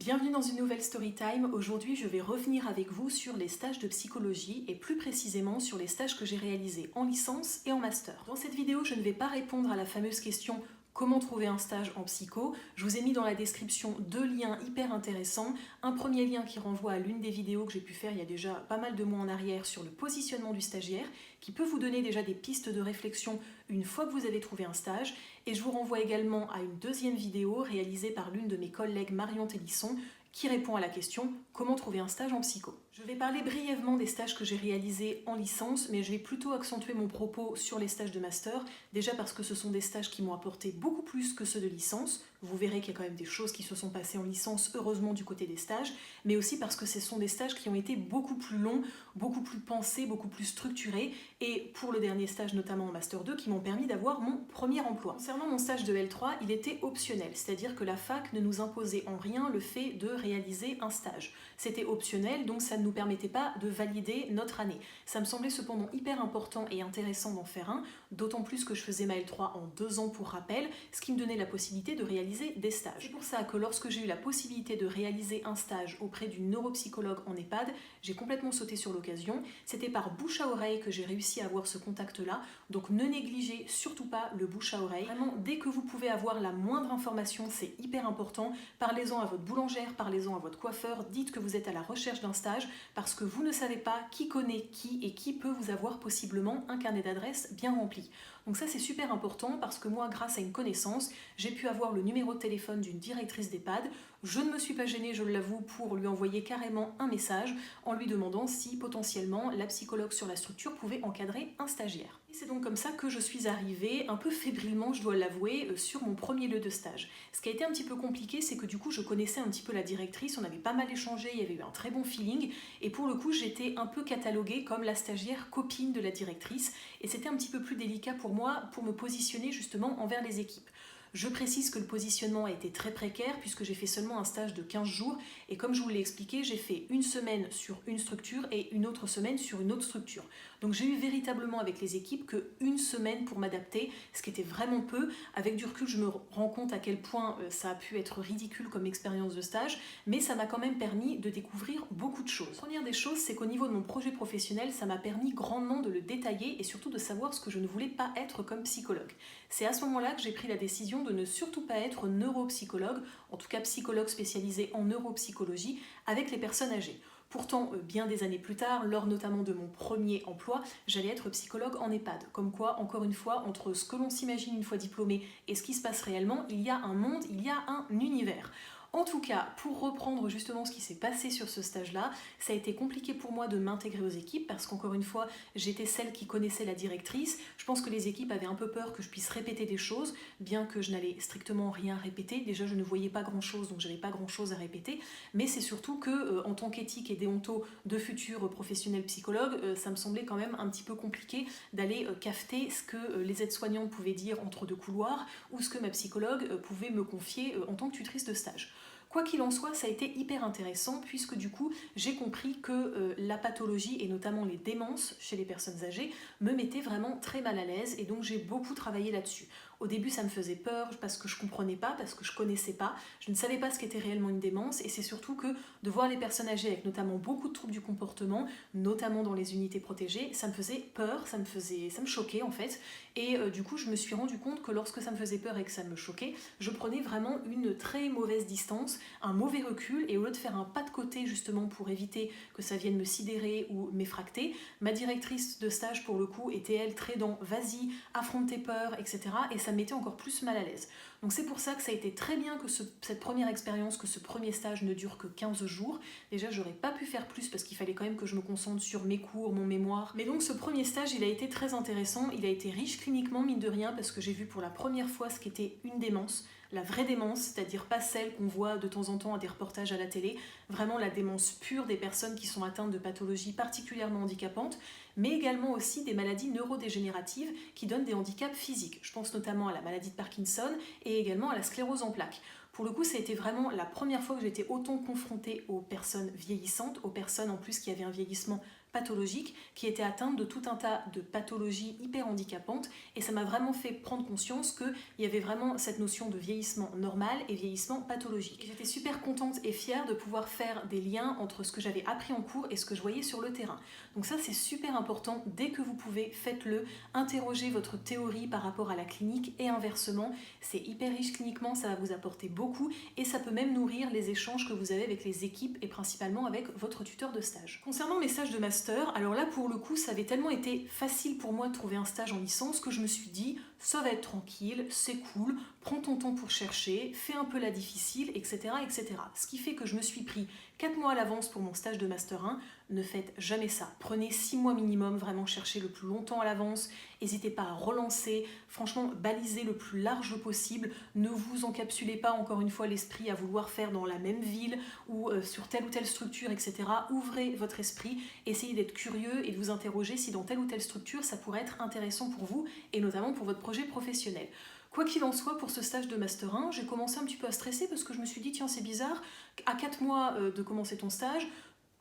Bienvenue dans une nouvelle Storytime. Aujourd'hui, je vais revenir avec vous sur les stages de psychologie et plus précisément sur les stages que j'ai réalisés en licence et en master. Dans cette vidéo, je ne vais pas répondre à la fameuse question comment trouver un stage en psycho. Je vous ai mis dans la description deux liens hyper intéressants. Un premier lien qui renvoie à l'une des vidéos que j'ai pu faire il y a déjà pas mal de mois en arrière sur le positionnement du stagiaire, qui peut vous donner déjà des pistes de réflexion une fois que vous avez trouvé un stage. Et je vous renvoie également à une deuxième vidéo réalisée par l'une de mes collègues Marion Télisson qui répond à la question comment trouver un stage en psycho. Je vais parler brièvement des stages que j'ai réalisés en licence, mais je vais plutôt accentuer mon propos sur les stages de master, déjà parce que ce sont des stages qui m'ont apporté beaucoup plus que ceux de licence. Vous verrez qu'il y a quand même des choses qui se sont passées en licence, heureusement du côté des stages, mais aussi parce que ce sont des stages qui ont été beaucoup plus longs, beaucoup plus pensés, beaucoup plus structurés, et pour le dernier stage, notamment en Master 2, qui m'ont permis d'avoir mon premier emploi. Concernant mon stage de L3, il était optionnel, c'est-à-dire que la fac ne nous imposait en rien le fait de réaliser un stage. C'était optionnel, donc ça ne nous permettait pas de valider notre année. Ça me semblait cependant hyper important et intéressant d'en faire un, d'autant plus que je faisais ma L3 en 2 ans pour rappel, ce qui me donnait la possibilité de réaliser des stages. C'est pour ça que lorsque j'ai eu la possibilité de réaliser un stage auprès d'une neuropsychologue en EHPAD, j'ai complètement sauté sur l'occasion. C'était par bouche à oreille que j'ai réussi à avoir ce contact-là, donc ne négligez surtout pas le bouche à oreille. Vraiment, dès que vous pouvez avoir la moindre information, c'est hyper important. Parlez-en à votre boulangère, parlez-en à votre coiffeur, dites que vous êtes à la recherche d'un stage parce que vous ne savez pas qui connaît qui et qui peut vous avoir possiblement un carnet d'adresses bien rempli. Donc ça c'est super important parce que moi, grâce à une connaissance, j'ai pu avoir le numéro de téléphone d'une directrice d'EHPAD. Je ne me suis pas gênée, je l'avoue, pour lui envoyer carrément un message en lui demandant si potentiellement la psychologue sur la structure pouvait encadrer un stagiaire. Et c'est donc comme ça que je suis arrivée, un peu fébrilement je dois l'avouer, sur mon premier lieu de stage. Ce qui a été un petit peu compliqué, c'est que du coup je connaissais un petit peu la directrice, on avait pas mal échangé, il y avait eu un très bon feeling, et pour le coup j'étais un peu cataloguée comme la stagiaire copine de la directrice, et c'était un petit peu plus délicat pour moi pour me positionner justement envers les équipes. Je précise que le positionnement a été très précaire puisque j'ai fait seulement un stage de 15 jours et comme je vous l'ai expliqué, j'ai fait une semaine sur une structure et une autre semaine sur une autre structure. Donc j'ai eu véritablement avec les équipes qu'une semaine pour m'adapter, ce qui était vraiment peu. Avec du recul, je me rends compte à quel point ça a pu être ridicule comme expérience de stage, mais ça m'a quand même permis de découvrir beaucoup de choses. La première des choses, c'est qu'au niveau de mon projet professionnel, ça m'a permis grandement de le détailler et surtout de savoir ce que je ne voulais pas être comme psychologue. C'est à ce moment-là que j'ai pris la décision de ne surtout pas être neuropsychologue, en tout cas psychologue spécialisé en neuropsychologie avec les personnes âgées. Pourtant, bien des années plus tard, lors notamment de mon premier emploi, j'allais être psychologue en EHPAD. Comme quoi, encore une fois, entre ce que l'on s'imagine une fois diplômé et ce qui se passe réellement, il y a un monde, il y a un univers. En tout cas, pour reprendre justement ce qui s'est passé sur ce stage-là, ça a été compliqué pour moi de m'intégrer aux équipes parce qu'encore une fois, j'étais celle qui connaissait la directrice. Je pense que les équipes avaient un peu peur que je puisse répéter des choses, bien que je n'allais strictement rien répéter. Déjà, je ne voyais pas grand-chose, donc je n'avais pas grand-chose à répéter. Mais c'est surtout que, en tant qu'éthique et déonto de futurs professionnels psychologues, ça me semblait quand même un petit peu compliqué d'aller cafeter ce que les aides-soignantes pouvaient dire entre deux couloirs ou ce que ma psychologue pouvait me confier en tant que tutrice de stage. Quoi qu'il en soit, ça a été hyper intéressant puisque du coup, j'ai compris que la pathologie et notamment les démences chez les personnes âgées me mettaient vraiment très mal à l'aise et donc j'ai beaucoup travaillé là-dessus. Au début, ça me faisait peur parce que je comprenais pas, parce que je connaissais pas, je ne savais pas ce qu'était réellement une démence et c'est surtout que de voir les personnes âgées avec notamment beaucoup de troubles du comportement, notamment dans les unités protégées, ça me faisait peur, ça me choquait en fait et du coup, je me suis rendu compte que lorsque ça me faisait peur et que ça me choquait, je prenais vraiment une très mauvaise distance, un mauvais recul et au lieu de faire un pas de côté justement pour éviter que ça vienne me sidérer ou m'effracter, ma directrice de stage pour le coup était elle très dans vas-y, affronte tes peurs, etc. et ça me mettait encore plus mal à l'aise. Donc c'est pour ça que ça a été très bien que cette première expérience, que ce premier stage ne dure que 15 jours. Déjà j'aurais pas pu faire plus parce qu'il fallait quand même que je me concentre sur mes cours, mon mémoire. Mais donc ce premier stage il a été très intéressant, il a été riche cliniquement mine de rien parce que j'ai vu pour la première fois ce qu'était une démence. La vraie démence, c'est-à-dire pas celle qu'on voit de temps en temps à des reportages à la télé, vraiment la démence pure des personnes qui sont atteintes de pathologies particulièrement handicapantes, mais également aussi des maladies neurodégénératives qui donnent des handicaps physiques. Je pense notamment à la maladie de Parkinson et également à la sclérose en plaques. Pour le coup, ça a été vraiment la première fois que j'étais autant confrontée aux personnes vieillissantes, aux personnes en plus qui avaient un vieillissement pathologique, qui était atteinte de tout un tas de pathologies hyper handicapantes, et ça m'a vraiment fait prendre conscience qu'il y avait vraiment cette notion de vieillissement normal et vieillissement pathologique. J'étais super contente et fière de pouvoir faire des liens entre ce que j'avais appris en cours et ce que je voyais sur le terrain. Donc ça, c'est super important. Dès que vous pouvez, faites-le. Interrogez votre théorie par rapport à la clinique et inversement. C'est hyper riche cliniquement, ça va vous apporter beaucoup et ça peut même nourrir les échanges que vous avez avec les équipes et principalement avec votre tuteur de stage. Concernant mes stages de master, alors là pour le coup ça avait tellement été facile pour moi de trouver un stage en licence que je me suis dit ça va être tranquille, c'est cool, prends ton temps pour chercher, fais un peu la difficile, etc. etc. Ce qui fait que je me suis pris 4 mois à l'avance pour mon stage de master 1. Ne faites jamais ça. Prenez 6 mois minimum, vraiment cherchez le plus longtemps à l'avance. N'hésitez pas à relancer, franchement balisez le plus large possible. Ne vous encapsulez pas encore une fois l'esprit à vouloir faire dans la même ville ou sur telle ou telle structure, etc. Ouvrez votre esprit, essayez d'être curieux et de vous interroger si dans telle ou telle structure ça pourrait être intéressant pour vous et notamment pour votre projet professionnel. Quoi qu'il en soit, pour ce stage de Master 1, j'ai commencé un petit peu à stresser parce que je me suis dit, tiens, c'est bizarre, à 4 mois de commencer ton stage,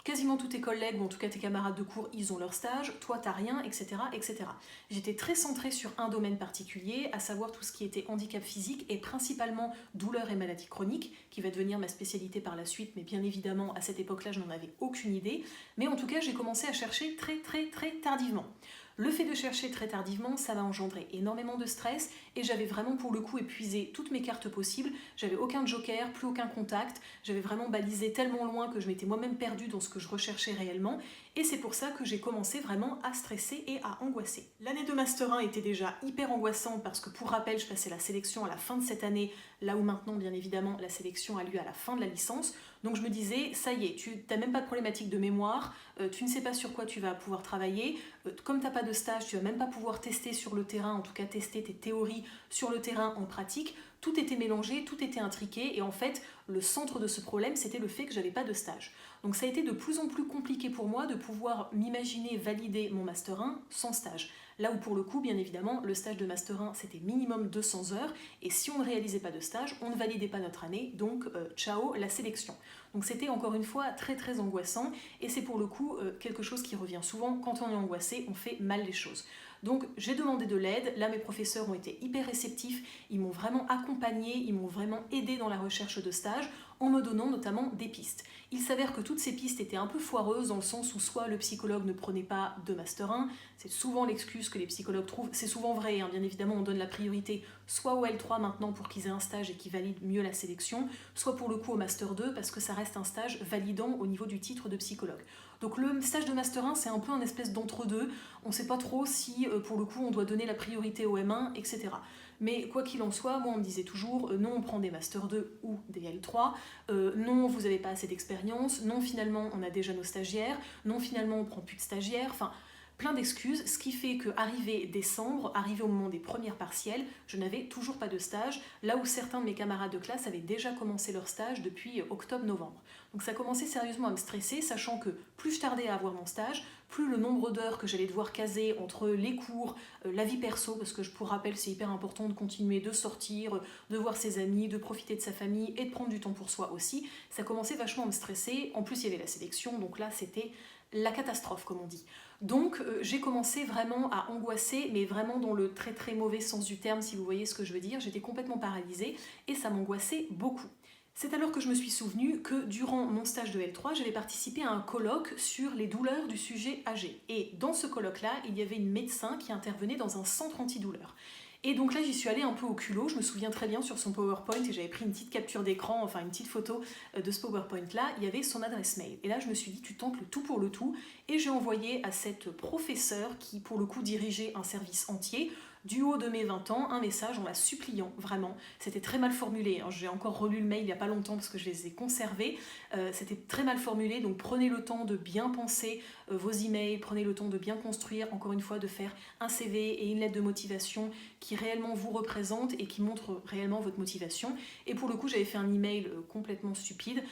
quasiment tous tes collègues, ou en tout cas tes camarades de cours, ils ont leur stage, toi t'as rien, etc., etc. J'étais très centrée sur un domaine particulier, à savoir tout ce qui était handicap physique et principalement douleurs et maladies chroniques, qui va devenir ma spécialité par la suite, mais bien évidemment à cette époque-là je n'en avais aucune idée. Mais en tout cas j'ai commencé à chercher très tardivement. Le fait de chercher très tardivement, ça va engendrer énormément de stress et j'avais vraiment pour le coup épuisé toutes mes cartes possibles. J'avais aucun joker, plus aucun contact. J'avais vraiment balisé tellement loin que je m'étais moi-même perdue dans ce que je recherchais réellement. Et c'est pour ça que j'ai commencé vraiment à stresser et à angoisser. L'année de Master 1 était déjà hyper angoissante parce que pour rappel, je passais la sélection à la fin de cette année, là où maintenant, bien évidemment, la sélection a lieu à la fin de la licence. Donc je me disais, ça y est, tu n'as même pas de problématique de mémoire, tu ne sais pas sur quoi tu vas pouvoir travailler, comme tu n'as pas de stage, tu ne vas même pas pouvoir tester sur le terrain, en tout cas tester tes théories sur le terrain en pratique. Tout était mélangé, tout était intriqué et en fait, le centre de ce problème, c'était le fait que j'avais pas de stage. Donc ça a été de plus en plus compliqué pour moi de pouvoir m'imaginer valider mon Master 1 sans stage. Là où pour le coup, bien évidemment, le stage de Master 1, c'était minimum 200 heures et si on ne réalisait pas de stage, on ne validait pas notre année, donc ciao la sélection. Donc c'était encore une fois très angoissant et c'est pour le coup quelque chose qui revient souvent, quand on est angoissé, on fait mal les choses. Donc j'ai demandé de l'aide, là mes professeurs ont été hyper réceptifs, ils m'ont vraiment accompagné, ils m'ont vraiment aidé dans la recherche de stage en me donnant notamment des pistes. Il s'avère que toutes ces pistes étaient un peu foireuses dans le sens où soit le psychologue ne prenait pas de Master 1, c'est souvent l'excuse que les psychologues trouvent, c'est souvent vrai, hein, bien évidemment on donne la priorité soit au L3 maintenant pour qu'ils aient un stage et qu'ils valident mieux la sélection, soit pour le coup au Master 2 parce que ça reste un stage validant au niveau du titre de psychologue. Donc le stage de Master 1 c'est un peu un espèce d'entre-deux, on ne sait pas trop si pour le coup on doit donner la priorité au M1, etc. Mais quoi qu'il en soit, moi on me disait toujours non on prend des Master 2 ou des L3, non vous n'avez pas assez d'expérience, non finalement on a déjà nos stagiaires, non finalement on prend plus de stagiaires, enfin plein d'excuses, ce qui fait qu'arrivé décembre, arrivé au moment des premières partielles, je n'avais toujours pas de stage, là où certains de mes camarades de classe avaient déjà commencé leur stage depuis octobre-novembre. Donc ça commençait sérieusement à me stresser, sachant que plus je tardais à avoir mon stage, plus le nombre d'heures que j'allais devoir caser entre les cours, la vie perso, parce que pour rappel c'est hyper important de continuer de sortir, de voir ses amis, de profiter de sa famille et de prendre du temps pour soi aussi, ça commençait vachement à me stresser, en plus il y avait la sélection, donc là c'était la catastrophe comme on dit. Donc j'ai commencé vraiment à angoisser, mais vraiment dans le très mauvais sens du terme si vous voyez ce que je veux dire, j'étais complètement paralysée et ça m'angoissait beaucoup. C'est alors que je me suis souvenu que durant mon stage de L3, j'avais participé à un colloque sur les douleurs du sujet âgé. Et dans ce colloque-là, il y avait une médecin qui intervenait dans un centre antidouleur. Et donc là, j'y suis allée un peu au culot, je me souviens très bien sur son PowerPoint, et j'avais pris une petite capture d'écran, enfin une petite photo de ce PowerPoint-là, il y avait son adresse mail. Et là, je me suis dit, tu tentes le tout pour le tout, et j'ai envoyé à cette professeure qui, pour le coup, dirigeait un service entier, du haut de mes 20 ans, un message en la suppliant, vraiment. C'était très mal formulé, hein. J'ai encore relu le mail il n'y a pas longtemps parce que je les ai conservés. C'était très mal formulé, donc prenez le temps de bien penser vos emails, prenez le temps de bien construire, encore une fois, de faire un CV et une lettre de motivation qui réellement vous représente et qui montre réellement votre motivation. Et pour le coup, j'avais fait un email complètement stupide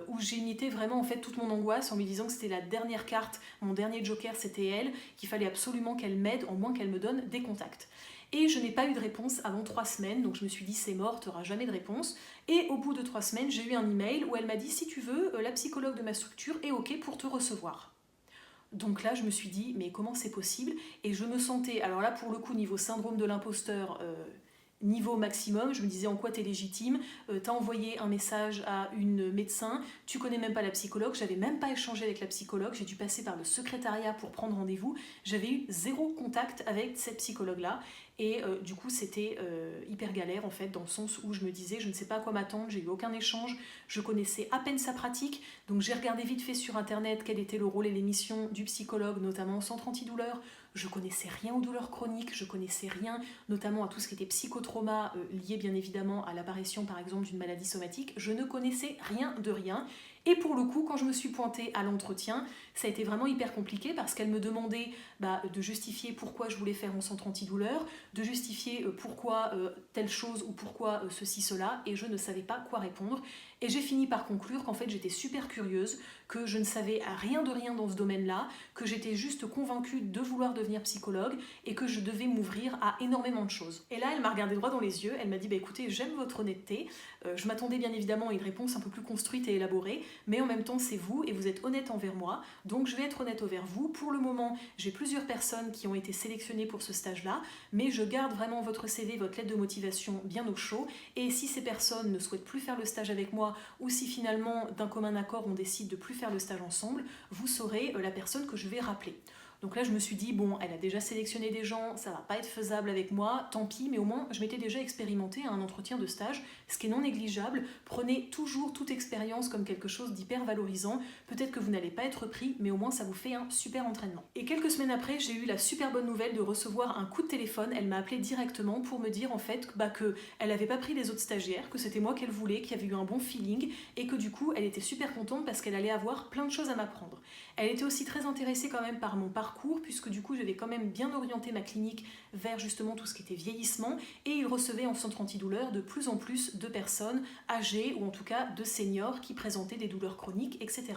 où j'imitais vraiment en fait toute mon angoisse en lui disant que c'était la dernière carte, mon dernier joker c'était elle, qu'il fallait absolument qu'elle m'aide, au moins qu'elle me donne des contacts. Et je n'ai pas eu de réponse avant 3 semaines, donc je me suis dit c'est mort, tu n'auras jamais de réponse. Et au bout de 3 semaines, j'ai eu un email où elle m'a dit si tu veux, la psychologue de ma structure est ok pour te recevoir. Donc là, je me suis dit, mais comment c'est possible? Et je me sentais, alors là, pour le coup, niveau syndrome de l'imposteur, niveau maximum, je me disais en quoi t'es légitime, t'as envoyé un message à une médecin, tu connais même pas la psychologue, j'avais même pas échangé avec la psychologue, j'ai dû passer par le secrétariat pour prendre rendez-vous, j'avais eu zéro contact avec cette psychologue-là, et du coup c'était hyper galère en fait, dans le sens où je me disais je ne sais pas à quoi m'attendre, j'ai eu aucun échange, je connaissais à peine sa pratique, donc j'ai regardé vite fait sur internet quel était le rôle et les missions du psychologue, notamment au centre antidouleur. Je connaissais rien aux douleurs chroniques, je connaissais rien notamment à tout ce qui était psychotrauma lié bien évidemment à l'apparition par exemple d'une maladie somatique. Je ne connaissais rien de rien. Et pour le coup, quand je me suis pointée à l'entretien, ça a été vraiment hyper compliqué parce qu'elle me demandait de justifier pourquoi je voulais faire mon centre antidouleur, de justifier pourquoi telle chose ou pourquoi ceci, cela, et je ne savais pas quoi répondre. Et j'ai fini par conclure qu'en fait j'étais super curieuse, que je ne savais rien de rien dans ce domaine-là, que j'étais juste convaincue de vouloir devenir psychologue et que je devais m'ouvrir à énormément de choses. Et là, elle m'a regardé droit dans les yeux, elle m'a dit écoutez, j'aime votre honnêteté, je m'attendais bien évidemment à une réponse un peu plus construite et élaborée, mais en même temps c'est vous et vous êtes honnête envers moi, donc je vais être honnête envers vous. Pour le moment, j'ai plusieurs personnes qui ont été sélectionnées pour ce stage-là, mais je garde vraiment votre CV, votre lettre de motivation bien au chaud, et si ces personnes ne souhaitent plus faire le stage avec moi, ou si finalement d'un commun accord on décide de plus faire le stage ensemble, vous serez la personne que je vais rappeler. Donc là je me suis dit bon, elle a déjà sélectionné des gens, ça va pas être faisable avec moi, tant pis, mais au moins je m'étais déjà expérimentée à un entretien de stage, ce qui est non négligeable. Prenez toujours toute expérience comme quelque chose d'hyper valorisant. Peut-être que vous n'allez pas être pris, mais au moins ça vous fait un super entraînement. Et quelques semaines après, j'ai eu la super bonne nouvelle de recevoir un coup de téléphone. Elle m'a appelé directement pour me dire en fait que elle avait pas pris les autres stagiaires, que c'était moi qu'elle voulait, qu'il y avait eu un bon feeling et que du coup elle était super contente parce qu'elle allait avoir plein de choses à m'apprendre. Elle était aussi très intéressée quand même par mon parcours, puisque du coup j'avais quand même bien orienté ma clinique vers justement tout ce qui était vieillissement, et il recevait en centre antidouleur de plus en plus de personnes âgées ou en tout cas de seniors qui présentaient des douleurs chroniques, etc.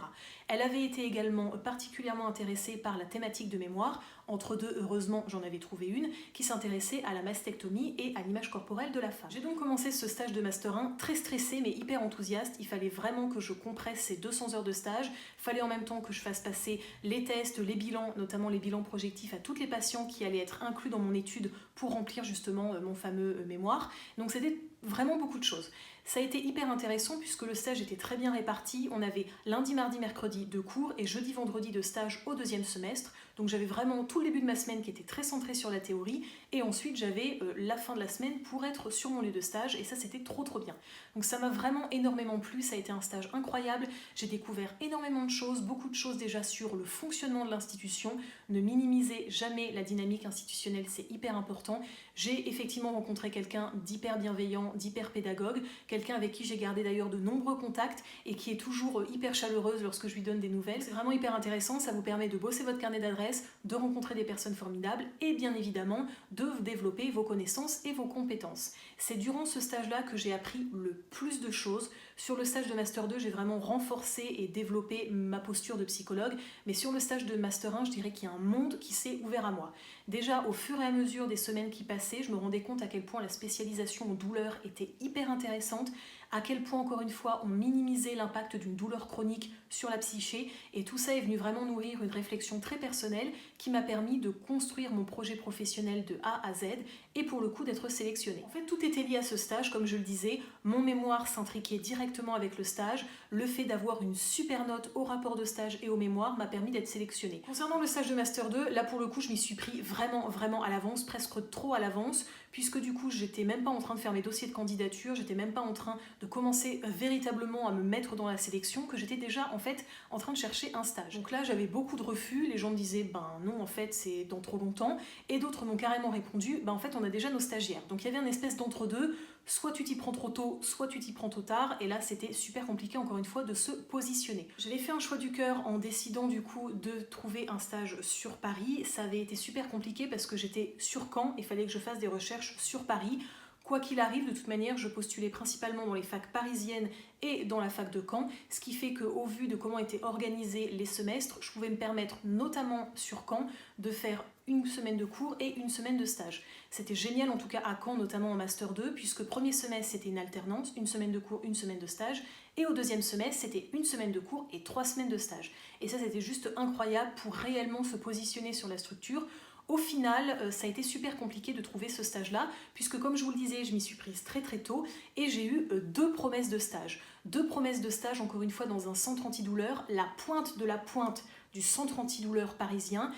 Elle avait été également particulièrement intéressée par la thématique de mémoire. Entre deux, heureusement, j'en avais trouvé une qui s'intéressait à la mastectomie et à l'image corporelle de la femme. J'ai donc commencé ce stage de Master 1 très stressée mais hyper enthousiaste. Il fallait vraiment que je compresse ces 200 heures de stage. Il fallait en même temps que je fasse passer les tests, les bilans, notamment les bilans projectifs à toutes les patients qui allaient être inclus dans mon étude pour remplir justement mon fameux mémoire. Donc c'était vraiment beaucoup de choses. Ça a été hyper intéressant puisque le stage était très bien réparti. On avait lundi, mardi, mercredi de cours et jeudi, vendredi de stage au deuxième semestre. Donc j'avais vraiment tout le début de ma semaine qui était très centré sur la théorie et ensuite j'avais la fin de la semaine pour être sur mon lieu de stage et ça c'était trop bien. Donc ça m'a vraiment énormément plu, ça a été un stage incroyable. J'ai découvert énormément de choses, beaucoup de choses déjà sur le fonctionnement de l'institution. Ne minimisez jamais la dynamique institutionnelle, c'est hyper important. J'ai effectivement rencontré quelqu'un d'hyper bienveillant, d'hyper pédagogue, quelqu'un avec qui j'ai gardé d'ailleurs de nombreux contacts et qui est toujours hyper chaleureuse lorsque je lui donne des nouvelles. C'est vraiment hyper intéressant, ça vous permet de bosser votre carnet d'adresses, de rencontrer des personnes formidables et bien évidemment de développer vos connaissances et vos compétences. C'est durant ce stage-là que j'ai appris le plus de choses. Sur le stage de Master 2, j'ai vraiment renforcé et développé ma posture de psychologue, mais sur le stage de Master 1, je dirais qu'il y a un monde qui s'est ouvert à moi. Déjà, au fur et à mesure des semaines qui passaient, je me rendais compte à quel point la spécialisation en douleur était hyper intéressante, à quel point, encore une fois, on minimisait l'impact d'une douleur chronique sur la psyché, et tout ça est venu vraiment nourrir une réflexion très personnelle qui m'a permis de construire mon projet professionnel de A à Z, et pour le coup d'être sélectionnée. En fait, tout était lié à ce stage, comme je le disais, mon mémoire s'intriquait directement avec le stage, le fait d'avoir une super note au rapport de stage et au mémoire m'a permis d'être sélectionnée. Concernant le stage de Master 2, là pour le coup je m'y suis pris vraiment à l'avance, presque trop à l'avance, puisque du coup j'étais même pas en train de faire mes dossiers de candidature, j'étais même pas en train de commencer véritablement à me mettre dans la sélection, que j'étais déjà en fait en train de chercher un stage. Donc là j'avais beaucoup de refus, les gens me disaient non en fait c'est dans trop longtemps, et d'autres m'ont carrément répondu en fait on a déjà nos stagiaires. Donc il y avait une espèce d'entre-deux, soit tu t'y prends trop tôt, soit tu t'y prends trop tard, et là c'était super compliqué encore une fois de se positionner. J'avais fait un choix du cœur en décidant du coup de trouver un stage sur Paris. Ça avait été super compliqué parce que j'étais sur Caen, il fallait que je fasse des recherches sur Paris. Quoi qu'il arrive, de toute manière, je postulais principalement dans les facs parisiennes et dans la fac de Caen, ce qui fait qu'au vu de comment étaient organisés les semestres, je pouvais me permettre, notamment sur Caen, de faire une semaine de cours et une semaine de stage. C'était génial en tout cas à Caen, notamment en Master 2, puisque premier semestre c'était une alternance, une semaine de cours, une semaine de stage, Et au deuxième semestre, c'était 1 semaine de cours et 3 semaines de stage. Et ça, c'était juste incroyable pour réellement se positionner sur la structure. Au final, ça a été super compliqué de trouver ce stage-là, puisque comme je vous le disais, je m'y suis prise très très tôt et j'ai eu 2 promesses de stage. 2 promesses de stage, encore une fois, dans un centre antidouleur, la pointe de la pointe du centre antidouleur parisien,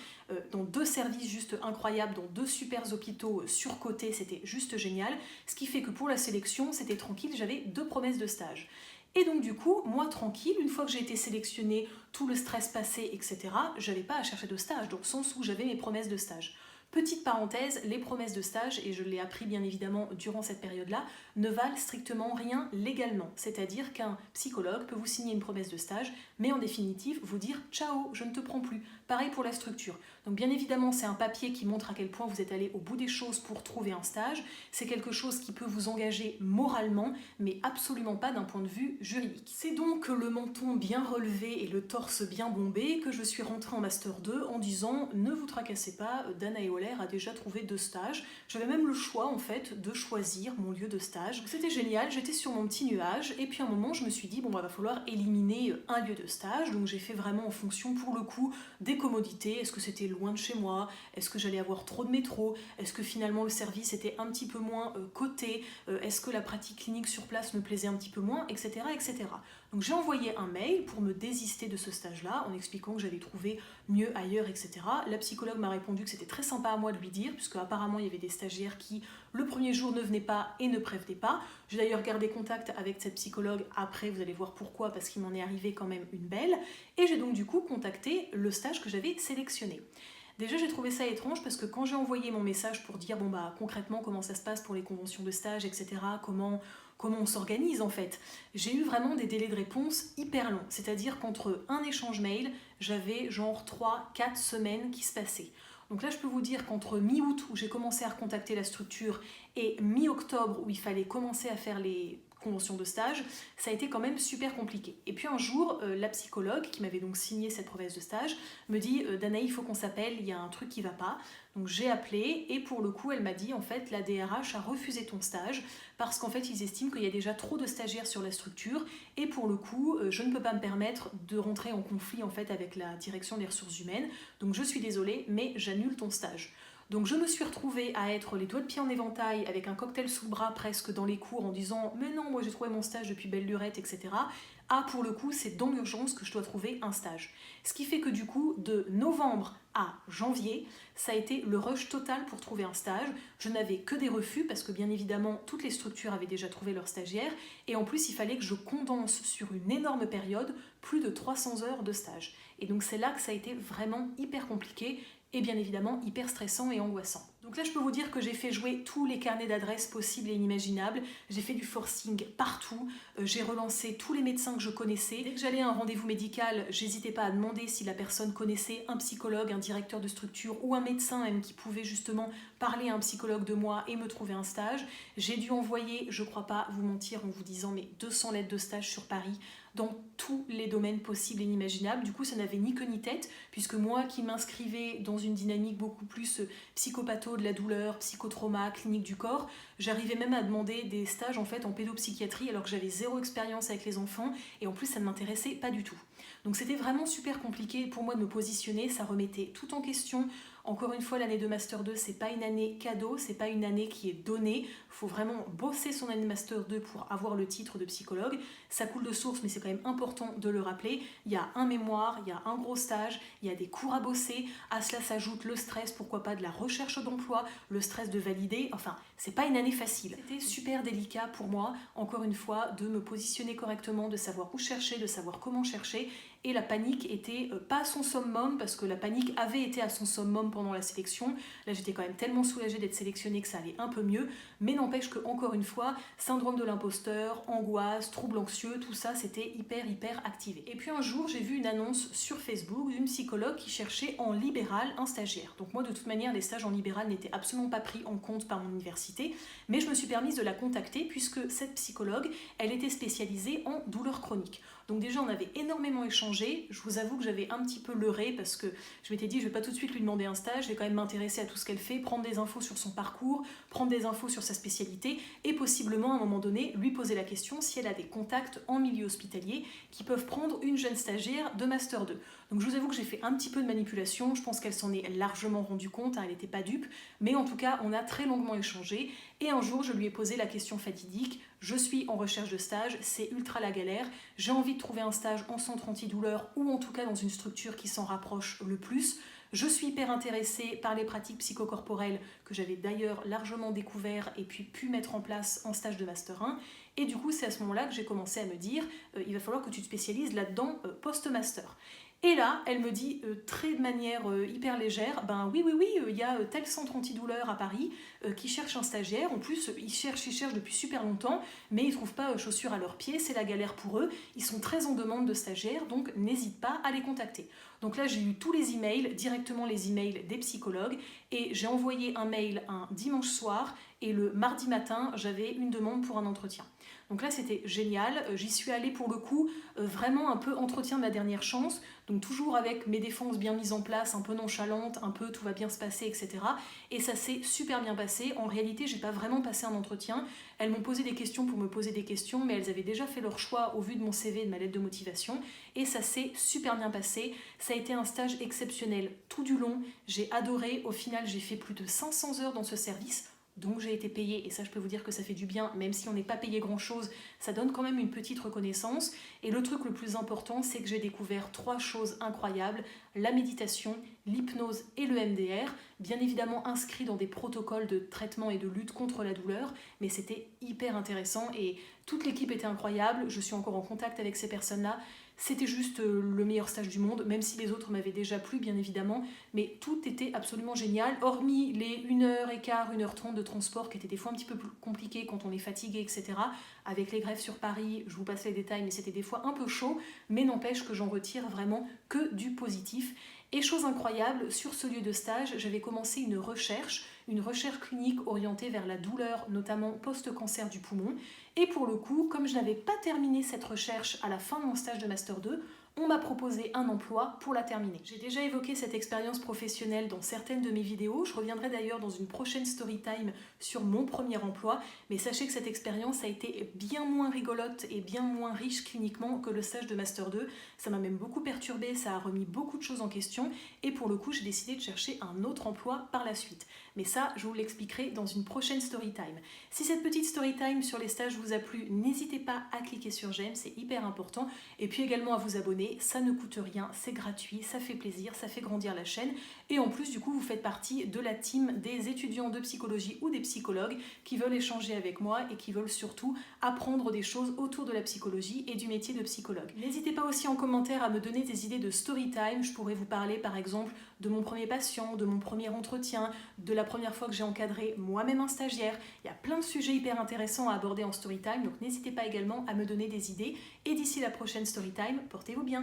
dans 2 services juste incroyables, dans 2 super hôpitaux surcotés, c'était juste génial. Ce qui fait que pour la sélection, c'était tranquille, j'avais 2 promesses de stage. Et donc du coup, moi tranquille, une fois que j'ai été sélectionnée, tout le stress passé, etc., je n'avais pas à chercher de stage, dans le sens où j'avais mes promesses de stage. Petite parenthèse, les promesses de stage, et je l'ai appris bien évidemment durant cette période-là, ne valent strictement rien légalement. C'est-à-dire qu'un psychologue peut vous signer une promesse de stage, mais en définitive vous dire « ciao, je ne te prends plus ». Pareil pour la structure. Donc bien évidemment, c'est un papier qui montre à quel point vous êtes allé au bout des choses pour trouver un stage. C'est quelque chose qui peut vous engager moralement, mais absolument pas d'un point de vue juridique. C'est donc le menton bien relevé et le torse bien bombé que je suis rentrée en Master 2 en disant « ne vous tracassez pas, Dana Eoler a déjà trouvé 2 stages ». J'avais même le choix en fait de choisir mon lieu de stage. C'était génial, j'étais sur mon petit nuage et puis à un moment je me suis dit bon bah va falloir éliminer un lieu de stage. Donc j'ai fait vraiment en fonction pour le coup des commodités. Est-ce que c'était loin de chez moi? Est-ce que j'allais avoir trop de métro? Est-ce que finalement le service était un petit peu moins coté? Est-ce que la pratique clinique sur place me plaisait un petit peu moins, etc. etc. Donc j'ai envoyé un mail pour me désister de ce stage-là en expliquant que j'avais trouvé mieux ailleurs, etc. La psychologue m'a répondu que c'était très sympa à moi de lui dire, puisque apparemment il y avait des stagiaires qui le premier jour ne venaient pas et ne prévenaient pas. J'ai d'ailleurs gardé contact avec cette psychologue après, vous allez voir pourquoi, parce qu'il m'en est arrivé quand même une belle. Et j'ai donc du coup contacté le stage que j'avais sélectionné. Déjà, j'ai trouvé ça étrange parce que quand j'ai envoyé mon message pour dire bon bah concrètement comment ça se passe pour les conventions de stage, etc., comment on s'organise en fait, j'ai eu vraiment des délais de réponse hyper longs. C'est-à-dire qu'entre un échange mail, j'avais genre 3-4 semaines qui se passaient. Donc là, je peux vous dire qu'entre mi-août, où j'ai commencé à recontacter la structure, et mi-octobre, où il fallait commencer à faire les convention de stage, ça a été quand même super compliqué. Et puis un jour, la psychologue qui m'avait donc signé cette promesse de stage me dit Danaï, il faut qu'on s'appelle, il y a un truc qui va pas. Donc j'ai appelé et pour le coup, elle m'a dit en fait la DRH a refusé ton stage parce qu'en fait ils estiment qu'il y a déjà trop de stagiaires sur la structure et pour le coup, je ne peux pas me permettre de rentrer en conflit en fait avec la direction des ressources humaines. Donc je suis désolée, mais j'annule ton stage. Donc je me suis retrouvée à être les doigts de pied en éventail avec un cocktail sous le bras presque dans les cours en disant « mais non, moi j'ai trouvé mon stage depuis belle lurette, etc. » Ah, pour le coup, c'est dans l'urgence que je dois trouver un stage. Ce qui fait que du coup, de novembre à janvier, ça a été le rush total pour trouver un stage. Je n'avais que des refus parce que bien évidemment, toutes les structures avaient déjà trouvé leurs stagiaires et en plus, il fallait que je condense sur une énorme période plus de 300 heures de stage. Et donc c'est là que ça a été vraiment hyper compliqué et bien évidemment hyper stressant et angoissant. Donc là, je peux vous dire que j'ai fait jouer tous les carnets d'adresses possibles et inimaginables. J'ai fait du forcing partout. J'ai relancé tous les médecins que je connaissais. Dès que j'allais à un rendez-vous médical, j'hésitais pas à demander si la personne connaissait un psychologue, un directeur de structure ou un médecin même qui pouvait justement parler à un psychologue de moi et me trouver un stage. J'ai dû envoyer, je crois pas vous mentir en vous disant, mais 200 lettres de stage sur Paris dans tous les domaines possibles et inimaginables. Du coup, ça n'avait ni queue ni tête, puisque moi qui m'inscrivais dans une dynamique beaucoup plus psychopatho de la douleur, psychotrauma, clinique du corps, j'arrivais même à demander des stages en fait en pédopsychiatrie alors que j'avais zéro expérience avec les enfants et en plus ça ne m'intéressait pas du tout. Donc c'était vraiment super compliqué pour moi de me positionner, ça remettait tout en question. Encore une fois, l'année de Master 2, c'est pas une année cadeau, c'est pas une année qui est donnée. Il faut vraiment bosser son année de Master 2 pour avoir le titre de psychologue. Ça coule de source, mais c'est quand même important de le rappeler. Il y a un mémoire, il y a un gros stage, il y a des cours à bosser. À cela s'ajoute le stress, pourquoi pas de la recherche d'emploi, le stress de valider. Enfin, c'est pas une année facile. C'était super délicat pour moi, encore une fois, de me positionner correctement, de savoir où chercher, de savoir comment chercher. Et la panique était pas à son summum, parce que la panique avait été à son summum pendant la sélection. Là, j'étais quand même tellement soulagée d'être sélectionnée que ça allait un peu mieux. Mais n'empêche que, encore une fois, syndrome de l'imposteur, angoisse, troubles anxieux, tout ça, c'était hyper activé. Et puis un jour, j'ai vu une annonce sur Facebook d'une psychologue qui cherchait en libéral un stagiaire. Donc moi, de toute manière, les stages en libéral n'étaient absolument pas pris en compte par mon université, mais je me suis permise de la contacter puisque cette psychologue, elle était spécialisée en douleurs chroniques. Donc déjà, on avait énormément échangé. Je vous avoue que j'avais un petit peu leurré parce que je m'étais dit, je vais pas tout de suite lui demander un stage, je vais quand même m'intéresser à tout ce qu'elle fait, prendre des infos sur son parcours, prendre des infos sur sa spécialité et possiblement à un moment donné lui poser la question si elle a des contacts en milieu hospitalier qui peuvent prendre une jeune stagiaire de Master 2. Donc je vous avoue que j'ai fait un petit peu de manipulation, je pense qu'elle s'en est largement rendue compte, elle n'était pas dupe, mais en tout cas on a très longuement échangé et un jour je lui ai posé la question fatidique, je suis en recherche de stage, c'est ultra la galère, j'ai envie de trouver un stage en centre antidouleur ou en tout cas dans une structure qui s'en rapproche le plus. Je suis hyper intéressée par les pratiques psychocorporelles que j'avais d'ailleurs largement découvert et puis pu mettre en place en stage de Master 1. Et du coup, c'est à ce moment-là que j'ai commencé à me dire il va falloir que tu te spécialises là-dedans post-master. Et là, elle me dit très de manière hyper légère, ben oui, il y a tel centre antidouleur à Paris qui cherche un stagiaire. En plus, ils cherchent depuis super longtemps, mais ils ne trouvent pas chaussures à leurs pieds, c'est la galère pour eux. Ils sont très en demande de stagiaires, donc n'hésite pas à les contacter. Donc là, j'ai eu tous les emails, directement les emails des psychologues, et j'ai envoyé un mail un dimanche soir, et le mardi matin, j'avais une demande pour un entretien. Donc là, c'était génial. J'y suis allée pour le coup, vraiment un peu entretien de ma dernière chance. Donc toujours avec mes défenses bien mises en place, un peu nonchalantes, un peu tout va bien se passer, etc. Et ça s'est super bien passé. En réalité, j'ai pas vraiment passé un entretien. Elles m'ont posé des questions pour me poser des questions, mais elles avaient déjà fait leur choix au vu de mon CV et de ma lettre de motivation. Et ça s'est super bien passé. Ça a été un stage exceptionnel tout du long. J'ai adoré. Au final, j'ai fait plus de 500 heures dans ce service. Donc j'ai été payée, et ça je peux vous dire que ça fait du bien, même si on n'est pas payé grand chose, ça donne quand même une petite reconnaissance. Et le truc le plus important, c'est que j'ai découvert 3 choses incroyables, la méditation, l'hypnose et le MDR, bien évidemment inscrits dans des protocoles de traitement et de lutte contre la douleur, mais c'était hyper intéressant et toute l'équipe était incroyable, je suis encore en contact avec ces personnes-là. C'était juste le meilleur stage du monde, même si les autres m'avaient déjà plu, bien évidemment. Mais tout était absolument génial, hormis les 1h15, 1h30 de transport qui étaient des fois un petit peu plus compliqués quand on est fatigué, etc. Avec les grèves sur Paris, je vous passe les détails, mais c'était des fois un peu chaud. Mais n'empêche que j'en retire vraiment que du positif. Et chose incroyable, sur ce lieu de stage, j'avais commencé une recherche clinique orientée vers la douleur, notamment post-cancer du poumon. Et pour le coup, comme je n'avais pas terminé cette recherche à la fin de mon stage de Master 2, on m'a proposé un emploi pour la terminer. J'ai déjà évoqué cette expérience professionnelle dans certaines de mes vidéos, je reviendrai d'ailleurs dans une prochaine story time sur mon premier emploi, mais sachez que cette expérience a été bien moins rigolote et bien moins riche cliniquement que le stage de Master 2, ça m'a même beaucoup perturbée, ça a remis beaucoup de choses en question, et pour le coup j'ai décidé de chercher un autre emploi par la suite. Mais ça, je vous l'expliquerai dans une prochaine story time. Si cette petite story time sur les stages vous a plu, n'hésitez pas à cliquer sur j'aime, c'est hyper important, et puis également à vous abonner. Ça ne coûte rien, c'est gratuit, ça fait plaisir, ça fait grandir la chaîne et en plus du coup vous faites partie de la team des étudiants de psychologie ou des psychologues qui veulent échanger avec moi et qui veulent surtout apprendre des choses autour de la psychologie et du métier de psychologue. N'hésitez pas aussi en commentaire à me donner des idées de story time, je pourrais vous parler par exemple de mon premier patient, de mon premier entretien, de la première fois que j'ai encadré moi-même un stagiaire. Il y a plein de sujets hyper intéressants à aborder en story time, donc n'hésitez pas également à me donner des idées et d'ici la prochaine story time, portez-vous bien.